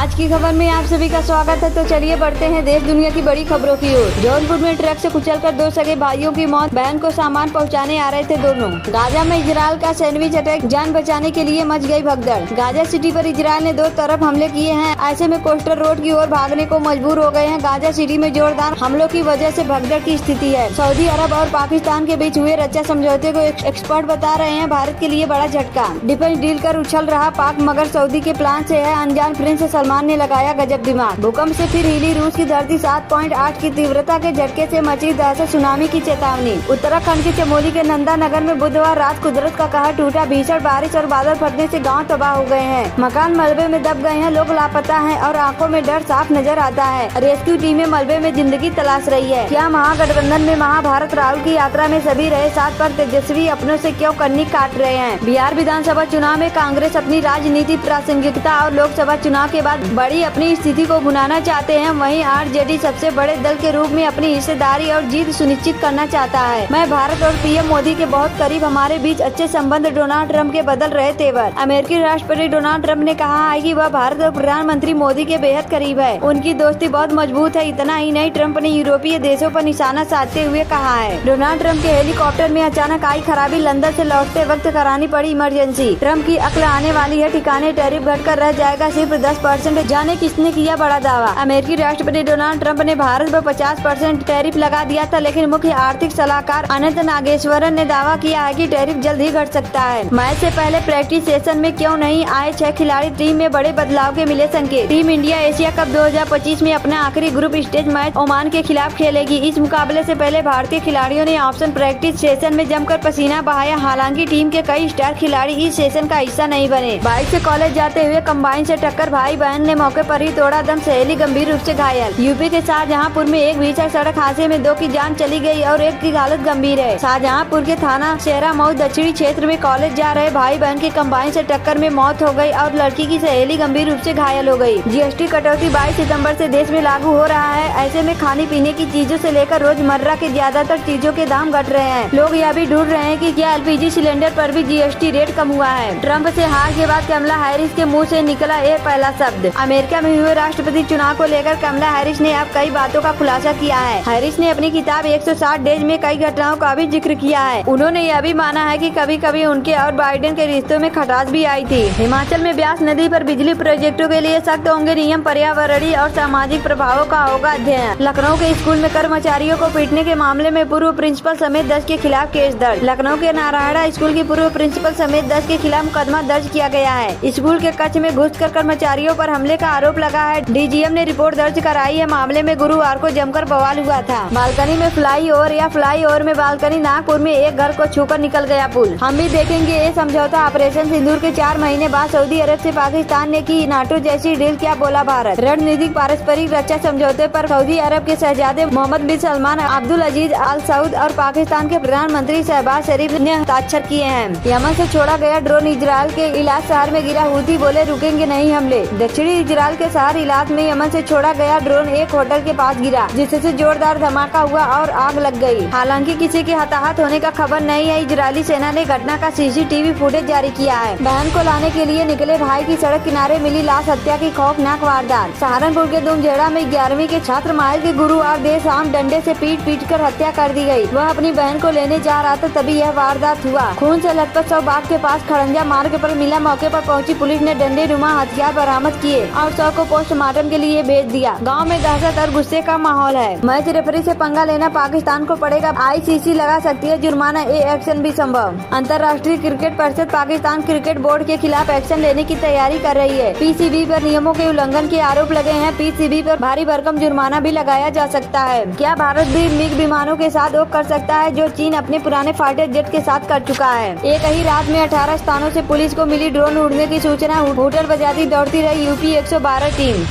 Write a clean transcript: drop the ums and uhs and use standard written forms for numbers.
आज की खबर में आप सभी का स्वागत है। तो चलिए बढ़ते हैं देश दुनिया की बड़ी खबरों की ओर। जौनपुर में ट्रक से कुचलकर दो सगे भाइयों की मौत। बहन को सामान पहुंचाने आ रहे थे दोनों। गाजा में इजराइल का सैंडविच अटैक, जान बचाने के लिए मच गई भगदड़। गाजा सिटी पर इजराइल ने दो तरफ हमले किए हैं। ऐसे में कोस्टर रोड की ओर भागने को मजबूर हो गए हैं। गाजा सिटी में जोरदार हमलों की वजह से भगदड़ की स्थिति है। सऊदी अरब और पाकिस्तान के बीच हुए रक्षा समझौते को एक्सपर्ट बता रहे हैं भारत के लिए बड़ा झटका। डिफेंस डील कर उछल रहा पाक, मगर सऊदी के प्लान से है अनजान। प्रिंस सलमान ने लगाया गजब दिमाग। भूकंप से फिर हिली रूस की धरती। 7.8 की तीव्रता के झटके से मची दहशत, सुनामी की चेतावनी। उत्तराखंड के चमोली के नंदा नगर में बुधवार रात कुदरत का कहर टूटा। भीषण बारिश और बादल फटने से गांव तबाह हो गए हैं। मकान मलबे में दब गए हैं। लोग लापता हैं और आंखों में डर साफ नजर आता है। रेस्क्यू टीमें मलबे में जिंदगी तलाश रही है। क्या महागठबंधन में महाभारत? राहुल की यात्रा में सभी रहे साथ, पर तेजस्वी अपनों से क्यों कन्नी काट रहे हैं? बिहार विधानसभा चुनाव में कांग्रेस अपनी राजनीति, प्रासंगिकता और लोकसभा चुनाव के बाद बड़ी अपनी स्थिति को भुनाना चाहते हैं। वहीं आरजेडी सबसे बड़े दल के रूप में अपनी हिस्सेदारी और जीत सुनिश्चित करना चाहता है। मैं भारत और पीएम मोदी के बहुत करीब, हमारे बीच अच्छे संबंध। डोनाल्ड ट्रंप के बदल रहे तेवर। अमेरिकी राष्ट्रपति डोनाल्ड ट्रंप ने कहा है कि वह भारत और प्रधानमंत्री मोदी के बेहद करीब है। उनकी दोस्ती बहुत मजबूत है। इतना ही नहीं, ट्रंप ने यूरोपीय देशों पर निशाना साधते हुए कहा है। डोनाल्ड ट्रंप के हेलीकॉप्टर में अचानक आई खराबी, लंदन से लौटते वक्त करानी पड़ी इमरजेंसी। ट्रंप की अक्ल आने वाली है ठिकाने। टैरिफ घटकर रह जाएगा सिर्फ 10%। जाने किसने किया बड़ा दावा? अमेरिकी राष्ट्रपति डोनाल्ड ट्रंप ने भारत पर 50% टैरिफ लगा दिया था, लेकिन मुख्य आर्थिक सलाहकार अनंत नागेश्वरन ने दावा किया है कि टैरिफ जल्द ही घट सकता है। मैच से पहले प्रैक्टिस सेशन में क्यों नहीं आए 6 खिलाड़ी? टीम में बड़े बदलाव के मिले संकेत। टीम इंडिया एशिया कप 2025 में अपना आखिरी ग्रुप स्टेज मैच ओमान के खिलाफ खेलेगी। इस मुकाबले से पहले भारतीय खिलाड़ियों ने ऑप्शन प्रैक्टिस सेशन में जमकर पसीना बहाया। हालांकि टीम के कई स्टार खिलाड़ी इस सेशन का हिस्सा नहीं बने। बाइक से कॉलेज जाते हुए कंबाइन से टक्कर, भाई बहन ने मौके पर ही तोड़ा दम। सहेली गंभीर रूप से घायल। यूपी के शाहजहांपुर में एक भीषण सड़क हादसे में 2 की जान चली गई और एक की हालत गंभीर है। शाहजहांपुर के थाना शेरा मऊ दक्षिणी क्षेत्र में कॉलेज जा रहे भाई बहन की कंबाइन से टक्कर में मौत हो गई और लड़की की सहेली गंभीर रूप से घायल हो गई। जीएसटी कटौती 22 सितंबर से देश में लागू हो रहा है। ऐसे में खाने पीने की चीजों से लेकर रोजमर्रा के ज्यादातर चीजों के दाम घट रहे हैं। लोग यह भी ढूंढ रहे हैं कि क्या एलपीजी सिलेंडर पर भी जीएसटी रेट कम हुआ है। ट्रंप से हार के बाद कमला हैरिस के मुँह से निकला ये पहला शब्द। अमेरिका में हुए राष्ट्रपति चुनाव को लेकर कमला हैरिस ने अब कई बातों का खुलासा किया है। हैरिस ने अपनी किताब 160 डेज में कई घटनाओं का भी जिक्र किया है। उन्होंने यह भी माना है कि कभी कभी उनके और बाइडेन के रिश्तों में खटास भी आई थी। हिमाचल में ब्यास नदी पर बिजली प्रोजेक्टों के लिए सख्त होंगे नियम। पर्यावरणीय और सामाजिक प्रभावों का होगा अध्ययन। लखनऊ के स्कूल में कर्मचारियों को पीटने के मामले में पूर्व प्रिंसिपल समेत 10 के खिलाफ केस दर्ज। लखनऊ के नारायणा स्कूल की पूर्व प्रिंसिपल समेत 10 के खिलाफ मुकदमा दर्ज किया गया है। स्कूल के कक्ष में घुसकर कर्मचारियों पर हमले का आरोप लगा है। डीजीएम ने रिपोर्ट दर्ज कराई है। मामले में गुरुवार को जमकर बवाल हुआ था। बालकनी में फ्लाई ओवर में बालकनी। नागपुर में एक घर को छूकर निकल गया पुल। हम भी देखेंगे ये समझौता। ऑपरेशन सिंदूर के 4 महीने बाद सऊदी अरब से पाकिस्तान ने की नाटो जैसी डील, क्या बोला भारत? रणनीतिक पारस्परिक रक्षा समझौते पर सऊदी अरब के शहजादे मोहम्मद बिन सलमान, अब्दुल अजीज अल सऊद और पाकिस्तान के प्रधानमंत्री शहबाज शरीफ ने हस्ताक्षर किए हैं। यमन से छोड़ा गया ड्रोन इजराइल के इलाद शहर में गिरा। हूथी बोले रुकेंगे नहीं हमले। दक्षिणी इजराइल के शहर इलाद में यमन से छोड़ा गया ड्रोन एक होटल के पास गिरा, जिससे जोरदार धमाका हुआ और आग लग गई। हालांकि किसी के हताहत होने का खबर नहीं है। इजरायली सेना ने घटना का सीसीटीवी फुटेज जारी किया है। बहन को लाने के लिए निकले भाई की सड़क किनारे मिली लाश, हत्या की खौफनाक वारदात। सहारनपुर के दुमझेड़ा में 11वीं के छात्र माहिल की गुरुवार देर शाम डंडे से पीट कर हत्या कर दी गई। वह अपनी बहन को लेने जा रहा था, तभी यह वारदात हुआ। खून से लथपथ शव बाग के पास खड़ंजा मार्ग पर मिला। मौके पर पहुंची पुलिस ने डंडे नुमा हथियार बरामद किए और शव को पोस्टमार्टम के लिए भेज दिया। गाँव में दहशत और गुस्से का माहौल है। मैच रेफरी से पंगा लेना पाकिस्तान को पड़ेगा। आईसीसी लगा सकती है जुर्माना, ये एक्शन भी संभव। अंतर्राष्ट्रीय क्रिकेट परिषद पाकिस्तान क्रिकेट बोर्ड के खिलाफ एक्शन लेने की तैयारी कर रही है। पीसीबी पर नियमों के उल्लंघन के आरोप लगे हैं। पीसीबी पर भारी भरकम जुर्माना भी लगाया जा सकता है। क्या भारत भी मिग विमानों के साथ वो कर सकता है जो चीन अपने पुराने फाइटर जेट के साथ कर चुका है? एक ही रात में 18 स्थानों से पुलिस को मिली ड्रोन उड़ने की सूचना। होटल बजाती दौड़ती रही यूपी 112 टीम।